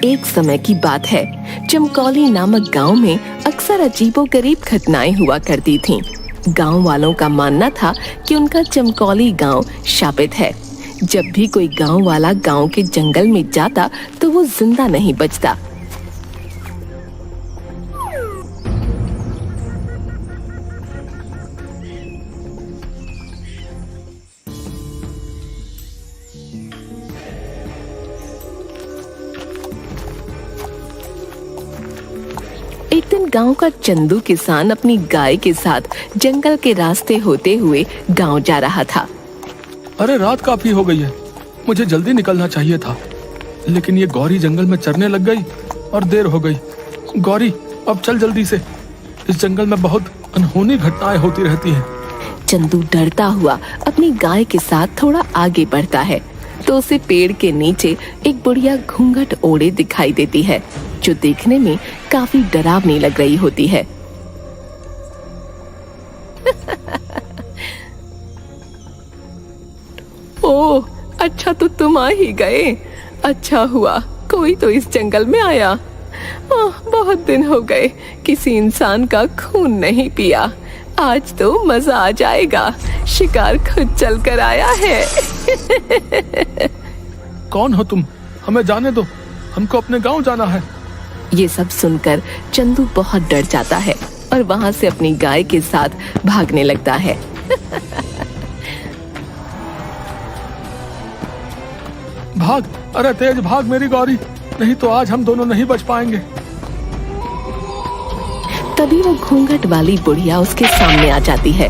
एक समय की बात है। चमकौली नामक गांव में अक्सर अजीबोगरीब घटनाएं हुआ करती थीं। गांव वालों का मानना था कि उनका चमकौली गांव शापित है। जब भी कोई गांव वाला गांव के जंगल में जाता तो वो जिंदा नहीं बचता। एक दिन गांव का चंदू किसान अपनी गाय के साथ जंगल के रास्ते होते हुए गांव जा रहा था। अरे रात काफी हो गई है, मुझे जल्दी निकलना चाहिए था, लेकिन ये गौरी जंगल में चरने लग गई और देर हो गई। गौरी, अब चल जल्दी से, इस जंगल में बहुत अनहोनी घटनाएं होती रहती हैं। चंदू डरता हुआ अपनी गाय के साथ थोड़ा आगे बढ़ता है तो उसे पेड़ के नीचे एक बुढ़िया घूंघट ओढ़े दिखाई देती है, जो देखने में काफी डरावनी लग रही होती है। ओह, अच्छा तो तुम आ ही गए। अच्छा हुआ कोई तो इस जंगल में आया। बहुत दिन हो गए किसी इंसान का खून नहीं पिया। आज तो मजा आ जाएगा, शिकार खुद चल कर आया है। कौन हो तुम? हमें जाने दो, हमको अपने गांव जाना है। ये सब सुनकर चंदू बहुत डर जाता है और वहां से अपनी गाय के साथ भागने लगता है। भाग, अरे तेज भाग मेरी गौरी, नहीं तो आज हम दोनों नहीं बच पाएंगे। तभी वो घूंघट वाली बुढ़िया उसके सामने आ जाती है।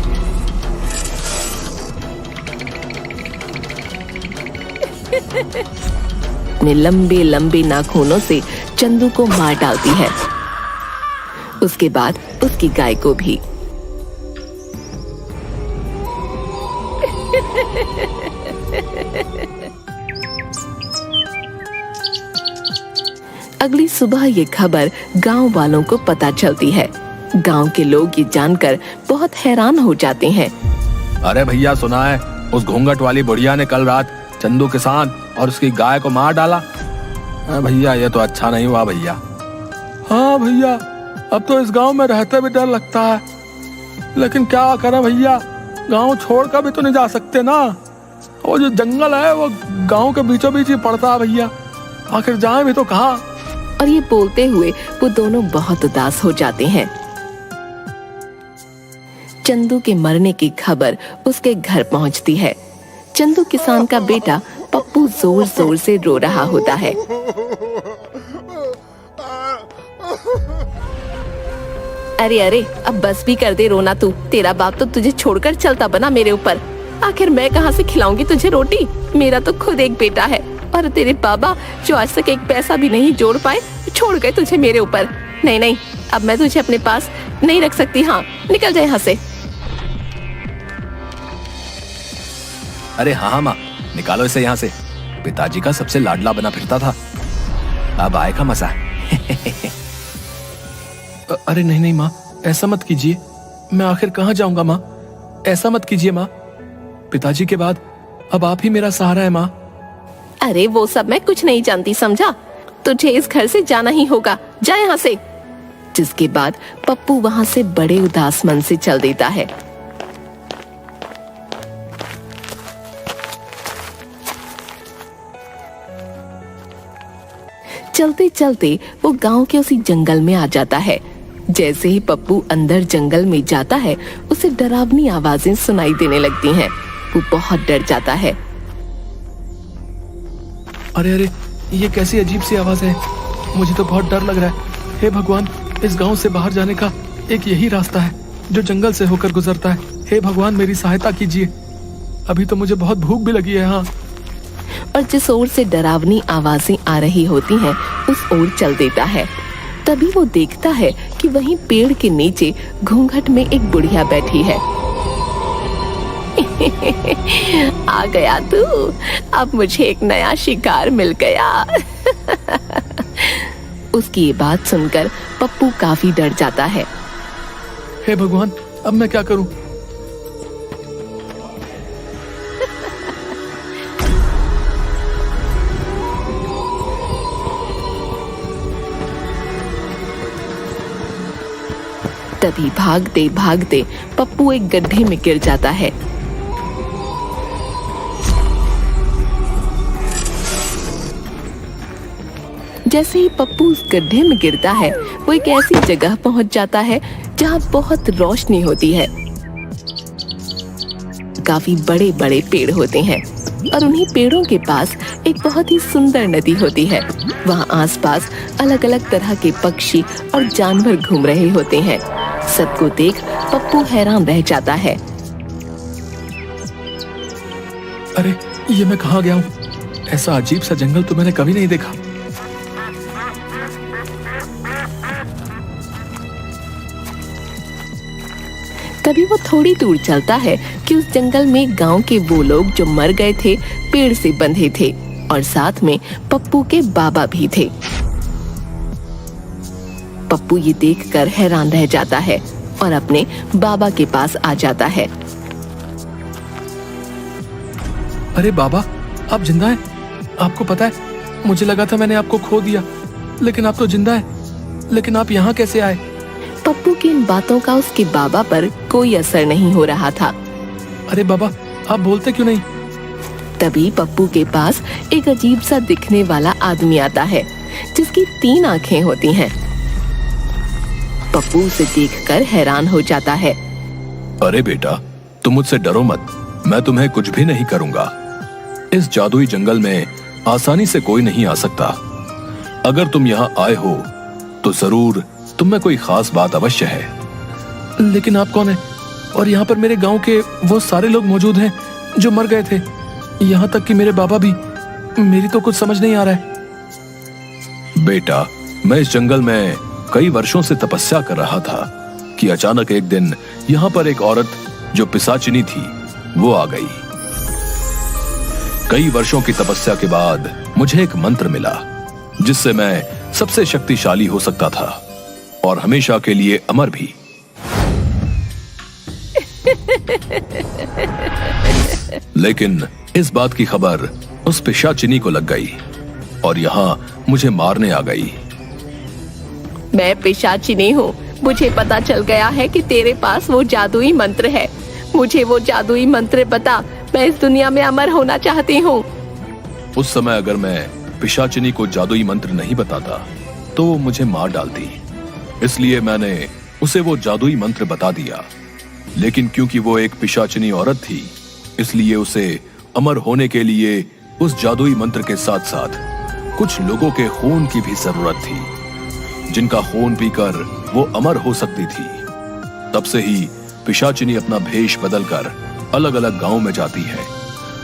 अपने लंबे लंबे नाखूनों से चंदू को मार डालती है, उसके बाद उसकी गाय को भी। अगली सुबह ये खबर गांव वालों को पता चलती है। गांव के लोग ये जानकर बहुत हैरान हो जाते हैं। अरे भैया, सुना है उस घूंघट वाली बुढ़िया ने कल रात चंदू किसान और उसकी गाय को मार डाला। भैया ये तो अच्छा नहीं हुआ भैया। हाँ भैया, अब तो इस गांव में रहते भी डर लगता है, लेकिन क्या करें भैया, गांव छोड़कर भी तो नहीं जा सकते ना। वो जो जंगल है वो गांव के बीचों बीच ही पड़ता है भैया, आखिर जाएं भी तो कहाँ। और ये बोलते हुए वो दोनों बहुत उदास हो जाते हैं। चंदू के मरने की खबर उसके घर पहुंचती है। चंदू किसान का बेटा पप्पू जोर जोर से रो रहा होता है। अरे अरे, अब बस भी कर दे रोना तू। तेरा बाप तो तुझे छोड़कर चलता बना मेरे ऊपर। आखिर मैं कहाँ से खिलाऊंगी तुझे रोटी? मेरा तो खुद एक बेटा है और तेरे बाबा जो आज तक एक पैसा भी नहीं जोड़ पाए छोड़ गए तुझे मेरे ऊपर। नहीं नहीं, अब मैं तुझे अपने पास नहीं रख सकती। हाँ, निकल जाए यहाँ से। अरे हाँ माँ, निकालो इसे यहाँ से। पिताजी का सबसे लाडला बना फिरता था, अब आएगा मजा। अरे नहीं नहीं माँ, ऐसा मत कीजिए, मैं आखिर कहाँ जाऊंगा माँ? ऐसा मत कीजिए माँ, पिताजी के बाद अब आप ही मेरा सहारा है माँ। अरे वो सब मैं कुछ नहीं जानती, समझा? तुझे इस घर से जाना ही होगा, जा यहाँ से। जिसके बाद पप्पू वहां से बड़े उदास मन से चल देता है। चलते चलते वो गांव के उसी जंगल में आ जाता है। जैसे ही पप्पू अंदर जंगल में जाता है, उसे डरावनी आवाजें सुनाई देने लगती हैं। वो बहुत डर जाता है। अरे अरे, ये कैसी अजीब सी आवाज है, मुझे तो बहुत डर लग रहा है। हे भगवान, इस गांव से बाहर जाने का एक यही रास्ता है जो जंगल से होकर गुजरता है। हे भगवान, मेरी सहायता कीजिए, अभी तो मुझे बहुत भूख भी लगी है। हाँ। और जिस ओर से डरावनी आवाजें आ रही होती हैं, उस ओर चल देता है। तभी वो देखता है कि वहीं पेड़ के नीचे घूंघट में एक बुढ़िया बैठी है। आ गया तू, अब मुझे एक नया शिकार मिल गया। उसकी ये बात सुनकर पप्पू काफी डर जाता है। हे भगवान, अब मैं क्या करूं? तभी भागते भागते पप्पू एक गड्ढे में गिर जाता है। जैसे ही पप्पू उस गड्ढे में गिरता है, वो एक ऐसी जगह पहुंच जाता है जहां बहुत रोशनी होती है। काफी बड़े बड़े पेड़ होते हैं और उन्हीं पेड़ों के पास एक बहुत ही सुंदर नदी होती है। वहाँ आसपास अलग अलग तरह के पक्षी और जानवर घूम रहे होते हैं। सबको देख पप्पू हैरान रह जाता है। अरे ये मैं कहाँ गया हूँ? ऐसा अजीब सा जंगल तो मैंने कभी नहीं देखा। तभी वो थोड़ी दूर चलता है कि उस जंगल में गांव के वो लोग जो मर गए थे पेड़ से बंधे थे और साथ में पप्पू के बाबा भी थे। पप्पू ये देखकर हैरान रह जाता है और अपने बाबा के पास आ जाता है। अरे बाबा, आप जिंदा हैं? आपको पता है, मुझे लगा था मैंने आपको खो दिया, लेकिन आप तो जिंदा हैं। लेकिन आप यहाँ कैसे आए? पप्पू की इन बातों का उसके बाबा पर कोई असर नहीं हो रहा था। अरे बाबा, आप बोलते क्यों नहीं? तभी पप्पू के पास एक अजीब सा दिखने वाला आदमी आता है जिसकी 3 आंखें होती हैं। पप्पू उसे देखकर हैरान हो जाता है। अरे बेटा, तुम मुझसे डरो मत, मैं तुम्हें कुछ भी नहीं करूंगा। इस जादुई जंगल में आसानी से कोई नहीं आ सकता। अगर तुम यहाँ आए हो तो जरूर तुम में कोई खास बात अवश्य है। लेकिन आप कौन हैं? और यहाँ पर मेरे गांव के वो सारे लोग मौजूद हैं जो मर गए थे, यहाँ तक कि मेरे बाबा भी। मेरी तो कुछ समझ नहीं आ रहा है। बेटा, मैं इस जंगल में कई वर्षों से तपस्या कर रहा था कि अचानक एक दिन यहाँ पर एक औरत जो पिशाचिनी थी वो आ गई। कई वर्षों की तपस्या के बाद मुझे एक मंत्र मिला जिससे मैं सबसे शक्तिशाली हो सकता था और हमेशा के लिए अमर भी। लेकिन इस बात की खबर उस पिशाचिनी को लग गई और यहाँ मुझे मारने आ गई। मैं पिशाचिनी हूँ। मुझे पता चल गया है कि तेरे पास वो जादुई मंत्र है। मुझे वो जादुई मंत्र बता, मैं इस दुनिया में अमर होना चाहती हूँ। उस समय अगर मैं पिशाचिनी को जादुई मंत्र नहीं बताता तो वो मुझे मार डालती, इसलिए मैंने उसे वो जादुई मंत्र बता दिया। लेकिन क्योंकि वो एक पिशाचिनी औरत थी, इसलिए उसे अमर होने के लिए उस जादुई मंत्र के साथ साथ कुछ लोगों के खून की भी जरूरत थी, जिनका खून पीकर वो अमर हो सकती थी। तब से ही पिशाचिनी अपना भेष बदलकर अलग अलग गांव में जाती है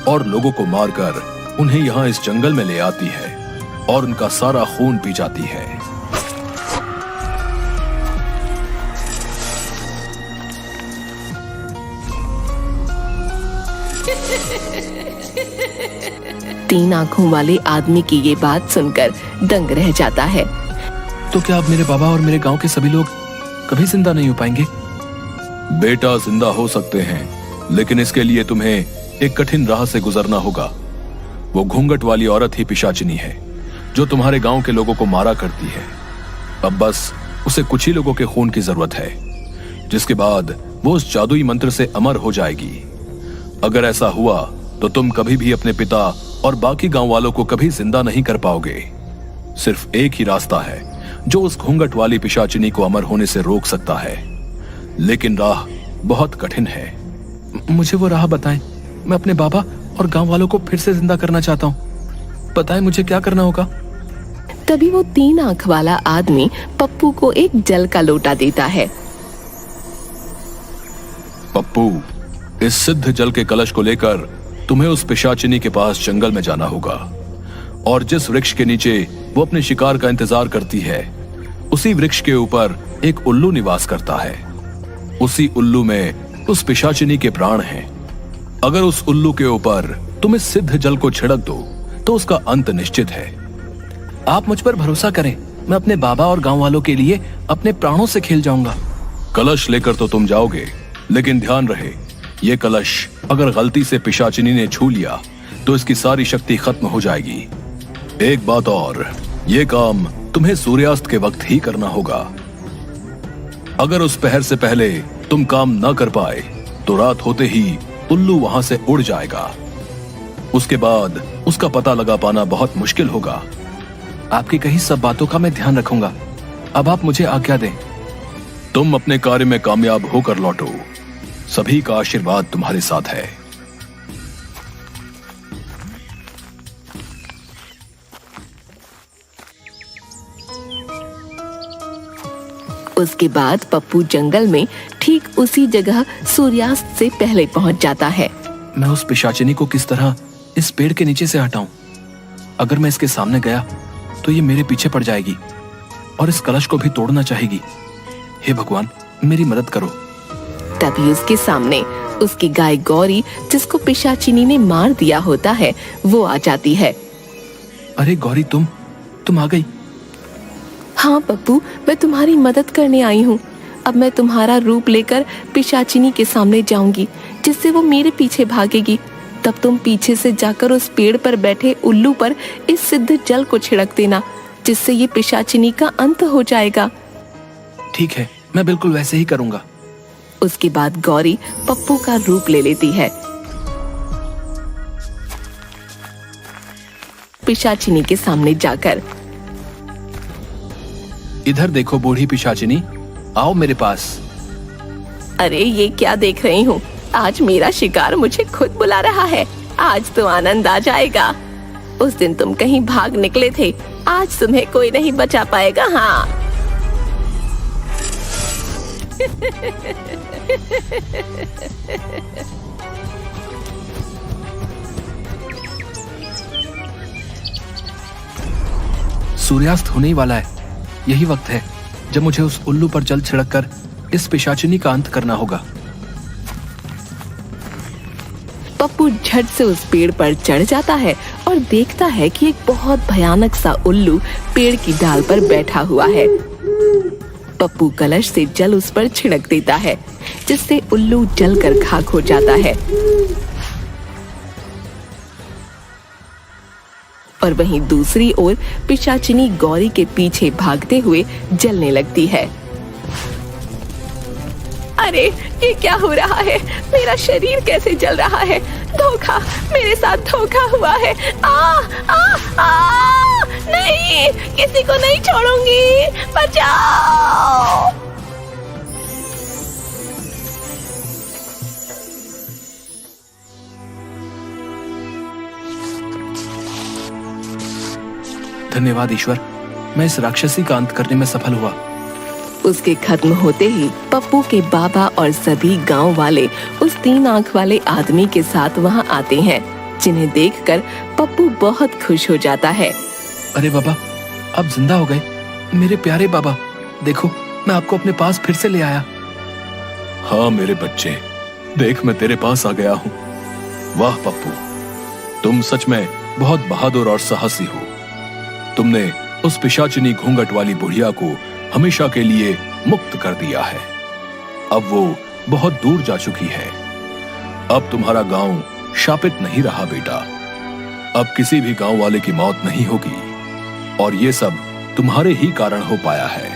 और लोगों को मारकर उन्हें यहाँ इस जंगल में ले आती है और उनका सारा खून पी जाती है। तीन आंखों वाले आदमी की ये बात सुनकर दंग रह जाता है। तो क्या अब मेरे बाबा और मेरे गांव के सभी लोग कभी जिंदा नहीं हो पाएंगे? बेटा, जिंदा हो सकते हैं, लेकिन इसके लिए तुम्हें एक कठिन राह से गुजरना होगा। वो घूंघट वाली औरत ही पिशाचिनी है जो तुम्हारे गांव के लोगों को मारा करती है। अब बस उसे कुछ ही लोगों के खून की जरूरत है, जिसके बाद वो उस जादुई मंत्र से अमर हो जाएगी। अगर ऐसा हुआ तो तुम कभी भी अपने पिता और बाकी गांव वालों को कभी जिंदा नहीं कर पाओगे। सिर्फ एक ही रास्ता है जो उस घूंघट वाली पिशाचिनी को अमर होने से रोक सकता है, लेकिन राह बहुत कठिन है। मुझे वो राह बताएं। मैं अपने बाबा और गांव वालों को फिर से जिंदा करना चाहता हूँ। बताएं मुझे क्या करना होगा। तभी वो तीन आंख वाला आदमी पप्पू को एक जल का लोटा देता है। पप्पू, इस सिद्ध जल के कलश को लेकर तुम्हें उस पिशाचिनी के पास जंगल में जाना होगा और जिस वृक्ष के नीचे वो अपने शिकार का इंतजार करती है, उसी वृक्ष के ऊपर एक उल्लू निवास करता है। उसी उल्लू में उस पिशाचिनी के प्राण हैं। अगर उस उल्लू के ऊपर तुम इस सिद्ध जल को छिड़क दो तो उसका अंत निश्चित है। आप मुझ पर भरोसा करें, मैं अपने बाबा और गांव वालों के लिए अपने प्राणों से खेल जाऊंगा। कलश लेकर तो तुम जाओगे, लेकिन ध्यान रहे, ये कलश अगर गलती से पिशाचिनी ने छू लिया तो इसकी सारी शक्ति खत्म हो जाएगी। एक बात और, ये काम तुम्हें सूर्यास्त के वक्त ही करना होगा। अगर उस पहर से पहले तुम काम न कर पाए तो रात होते ही उल्लू वहां से उड़ जाएगा। उसके बाद उसका पता लगा पाना बहुत मुश्किल होगा। आपकी कही सब बातों का मैं ध्यान रखूंगा। अब आप मुझे आज्ञा दें। तुम अपने कार्य में कामयाब होकर लौटो। सभी का आशीर्वाद तुम्हारे साथ है। उसके बाद पप्पू जंगल में ठीक उसी जगह सूर्यास्त से पहले पहुंच जाता है। मैं उस पिशाचिनी को किस तरह इस पेड़ के नीचे से हटाऊं? अगर मैं इसके सामने गया तो ये मेरे पीछे पड़ जाएगी और इस कलश को भी तोड़ना चाहेगी। हे भगवान, मेरी मदद करो। तभी उसके सामने उसकी गाय गौरी, जिसको पिशाचिनी ने मार दिया होता है, वो आ जाती है। अरे गौरी, तुम आ गई। हाँ पप्पू, मैं तुम्हारी मदद करने आई हूँ। अब मैं तुम्हारा रूप लेकर पिशाचिनी के सामने जाऊंगी, जिससे वो मेरे पीछे भागेगी। तब तुम पीछे से जाकर उस पेड़ पर बैठे उल्लू पर इस सिद्ध जल को छिड़क देना, जिससे ये पिशाचिनी का अंत हो जाएगा। ठीक है, मैं बिल्कुल वैसे ही करूंगा। उसके बाद गौरी पप्पू का रूप ले लेती है। पिशाचिनी के सामने जाकर, इधर देखो बूढ़ी पिशाचिनी, आओ मेरे पास। अरे ये क्या देख रही हूँ? आज मेरा शिकार मुझे खुद बुला रहा है। आज तो आनंद आ जाएगा। उस दिन तुम कहीं भाग निकले थे, आज तुम्हें कोई नहीं बचा पाएगा। हाँ सूर्यास्त होने ही वाला है। यही वक्त है जब मुझे उस उल्लू पर जल छिड़ककर इस पिशाचिनी का अंत करना होगा। पप्पू झट से उस पेड़ पर चढ़ जाता है और देखता है कि एक बहुत भयानक सा उल्लू पेड़ की डाल पर बैठा हुआ है। पप्पू कलश से जल उस पर छिड़क देता है, जिससे उल्लू जलकर खाक हो जाता है। और वहीं दूसरी ओर पिशाचिनी गौरी के पीछे भागते हुए जलने लगती है। अरे ये क्या हो रहा है? मेरा शरीर कैसे जल रहा है? धोखा, मेरे साथ धोखा हुआ है। नहीं, किसी को नहीं छोड़ूंगी, बचाओ। धन्यवाद ईश्वर, मैं इस राक्षसी का अंत करने में सफल हुआ। उसके खत्म होते ही पप्पू के बाबा और सभी गांव वाले उस 3 आंख वाले आदमी के साथ वहां आते हैं, जिन्हें देखकर पप्पू बहुत खुश हो जाता है। अरे बाबा, आप जिंदा हो गए। मेरे प्यारे बाबा, देखो मैं आपको अपने पास फिर से ले आया। हाँ मेरे बच्चे, देख मैं तेरे पास आ गया हूँ। वाह पप्पू, तुम सच में बहुत बहादुर और साहसी हो। तुमने उस पिशाचिनी घूंघट वाली बुढ़िया को हमेशा के लिए मुक्त कर दिया है। अब वो बहुत दूर जा चुकी है। अब तुम्हारा गांव शापित नहीं रहा बेटा। अब किसी भी गांव वाले की मौत नहीं होगी, और ये सब तुम्हारे ही कारण हो पाया है।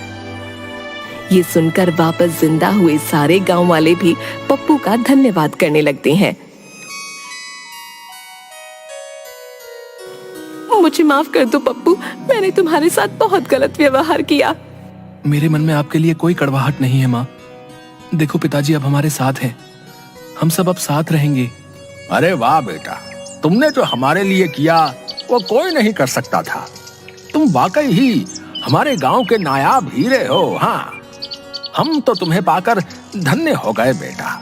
ये सुनकर वापस जिंदा हुए सारे गांव वाले भी पप्पू का धन्यवाद करने लगते हैं। मुझे माफ कर दो पप्पू, मैंने तुम्हारे साथ बहुत गलत व्यवहार किया। मेरे मन में आपके लिए कोई कड़वाहट नहीं है माँ। देखो पिताजी अब हमारे साथ हैं, हम सब अब साथ रहेंगे। अरे वाह बेटा, तुमने जो हमारे लिए किया वो कोई नहीं कर सकता था। तुम वाकई ही हमारे गांव के नायाब हीरे हो। हाँ, हम तो तुम्हें पाकर धन्य हो गए बेटा।